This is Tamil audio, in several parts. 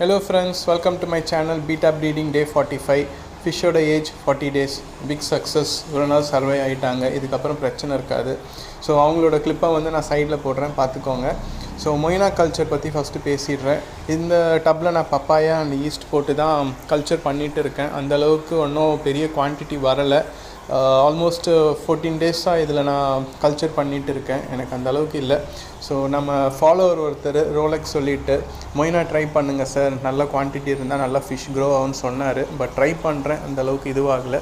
Hello friends, welcome to my channel Beta Breeding Day 45. Fish oda age 40 days. Big success. ஒரு நாள் சர்வை ஆயிட்டாங்க. இதுக்கப்புறம் பிரச்சனை இருக்காது. ஸோ அவங்களோட கிளிப்பை வந்து நான் சைடில் போடுறேன், பார்த்துக்கோங்க. ஸோ மொய்னா கல்ச்சர் பற்றி ஃபஸ்ட்டு பேசிடுறேன். இந்த டப்பில் நான் பப்பாயா அண்ட் ஈஸ்ட் போட்டு தான் கல்ச்சர் பண்ணிகிட்டு இருக்கேன். அந்தளவுக்கு ஒன்றும் பெரிய குவான்டிட்டி வரலை. ஆல்மோஸ்ட் 14 டேஸாக இதில் நான் கல்ச்சர் பண்ணிகிட்டு இருக்கேன். எனக்கு அந்தளவுக்கு இல்லை. ஸோ நம்ம ஃபாலோவர் ஒருத்தர் ரோலெக்ஸ் சொல்லிவிட்டு மொய்னா ட்ரை பண்ணுங்கள் சார், நல்ல குவான்டிட்டி இருந்தால் நல்லா ஃபிஷ் க்ரோ ஆகும்னு சொன்னார். பட் ட்ரை பண்ணுறேன், அந்தளவுக்கு இதுவாகலை.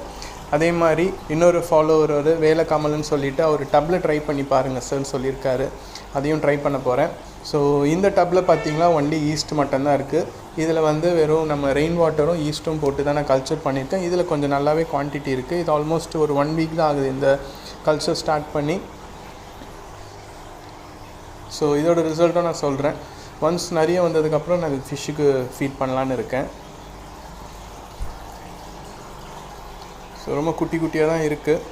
அதே மாதிரி இன்னொரு ஃபாலோவர் ஒரு வேலைக்காமல்னு சொல்லிவிட்டு அவர் டப்பில் ட்ரை பண்ணி பாருங்கள் சார்னு சொல்லியிருக்காரு. அதையும் ட்ரை பண்ண போகிறேன். ஸோ இந்த டப்பில் பார்த்திங்கன்னா ஒன்லி ஈஸ்ட் மட்டும்தான் இருக்குது. இதில் வந்து வெறும் நம்ம ரெயின் வாட்டரும் ஈஸ்ட்டும் போட்டு தான் நான் கல்ச்சர் பண்ணியிருக்கேன். இதில் கொஞ்சம் நல்லாவே குவான்டிட்டி இருக்குது. இது ஆல்மோஸ்ட் ஒரு 1 வீக் தான் ஆகுது இந்த கல்ச்சர் ஸ்டார்ட் பண்ணி. ஸோ இதோட ரிசல்ட்டும் நான் சொல்கிறேன். ஒன்ஸ் நிறைய வந்ததுக்கப்புறம் நான் ஃபிஷ்ஷுக்கு ஃபீட் பண்ணலான்னு இருக்கேன். ஸோ ரொம்ப குட்டி குட்டியாக தான் இருக்குது.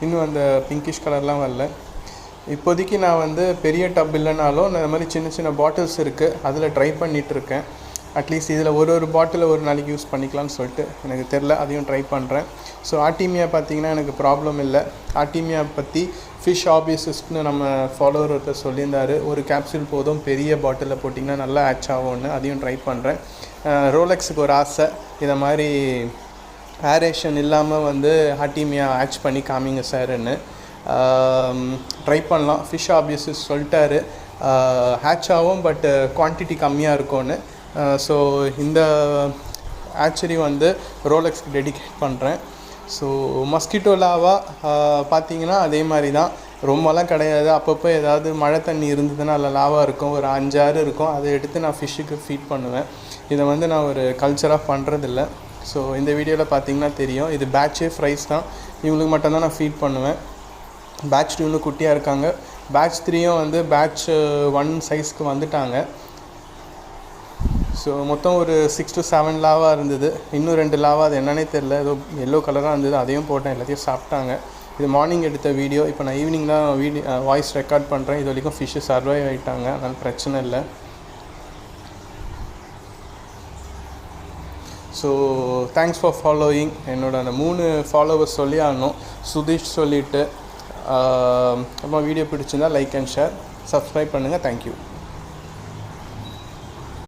இன்னும் அந்த பிங்கிஷ் கலர்லாம் வரல. இப்போதைக்கு நான் வந்து பெரிய டப் இல்லைனாலும் இந்த மாதிரி சின்ன சின்ன பாட்டில்ஸ் இருக்குது, அதில் ட்ரை பண்ணிகிட்ருக்கேன். அட்லீஸ்ட் இதில் ஒரு பாட்டில் ஒரு நாளைக்கு யூஸ் பண்ணிக்கலாம்னு சொல்லிட்டு எனக்கு தெரில, அதையும் ட்ரை பண்ணுறேன். ஸோ ஆர்டீமியா பார்த்திங்கன்னா எனக்கு ப்ராப்ளம் இல்லை. ஆர்டீமியா பற்றி ஃபிஷ் ஹாபிசிஸ்ட்னு நம்ம ஃபாலோவர் ஒருத்தர் சொல்லியிருந்தார். ஒரு கேப்சூல் போதும், பெரிய பாட்டிலில் போட்டிங்கன்னா நல்லா ஆச் ஆகும்னு, அதையும் ட்ரை பண்ணுறேன். ரோலெக்ஸுக்கு ஒரு ஆசை, இதை மாதிரி ஏரேஷன் இல்லாமல் வந்து ஆர்டீமியா ஆச் பண்ணி காமிங்க சார்ன்னு. ட்ரை பண்ணலாம். ஃபிஷ் ஹாபிசிஸ்ட் சொல்லிட்டாரு ஹேட்ச் ஆகும், பட் குவான்டிட்டி கம்மியாக இருக்கும்னு. ஸோ இந்த ஆச்சரி வந்து ரோலெக்ஸ்க்கு டெடிகேட் பண்ணுறேன். ஸோ மஸ்கிட்டோ லாவா பார்த்தீங்கன்னா அதே மாதிரி தான், ரொம்பலாம் கிடையாது. அப்பப்போ ஏதாவது மழை தண்ணி இருந்ததுன்னா அதில் லாவா இருக்கும், ஒரு 5-6 இருக்கும். அதை எடுத்து நான் ஃபிஷ்ஷுக்கு ஃபீட் பண்ணுவேன். இதை வந்து நான் ஒரு கல்ச்சராக பண்ணுறதில்ல. ஸோ இந்த வீடியோவில் பார்த்தீங்கன்னா தெரியும், இது பேட்சே ஃப்ரைஸ் தான். இவங்களுக்கு மட்டும்தான் நான் ஃபீட் பண்ணுவேன். பேட்ச் 2 இன்னும் குட்டியாக இருக்காங்க. பேட்ச் 3யும் வந்து பேட்ச் 1 சைஸ்க்கு வந்துட்டாங்க. ஸோ மொத்தம் ஒரு 6 to 7 லாவா இருந்தது. இன்னும் 2 லாவா, அது என்னன்னே தெரில, ஏதோ எல்லோ கலராக இருந்தது, அதையும் போட்டேன். எல்லாத்தையும் சாப்பிட்டாங்க. இது மார்னிங் எடுத்த வீடியோ. இப்போ நான் ஈவினிங் தான் வாய்ஸ் ரெக்கார்ட் பண்ணுறேன். இது வரைக்கும் ஃபிஷ்ஷு சர்வைவ் ஆகிட்டாங்க, அதனால் பிரச்சனை இல்லை. So thanks for following. என்னோட அந்த 3 ஃபாலோவர்ஸ் சொல்லி ஆகணும். சுதீஷ் சொல்லிவிட்டு, அப்புறம் வீடியோ பிடிச்சிருந்தால் லைக் அண்ட் ஷேர், சப்ஸ்கிரைப் பண்ணுங்கள். தேங்க்யூ.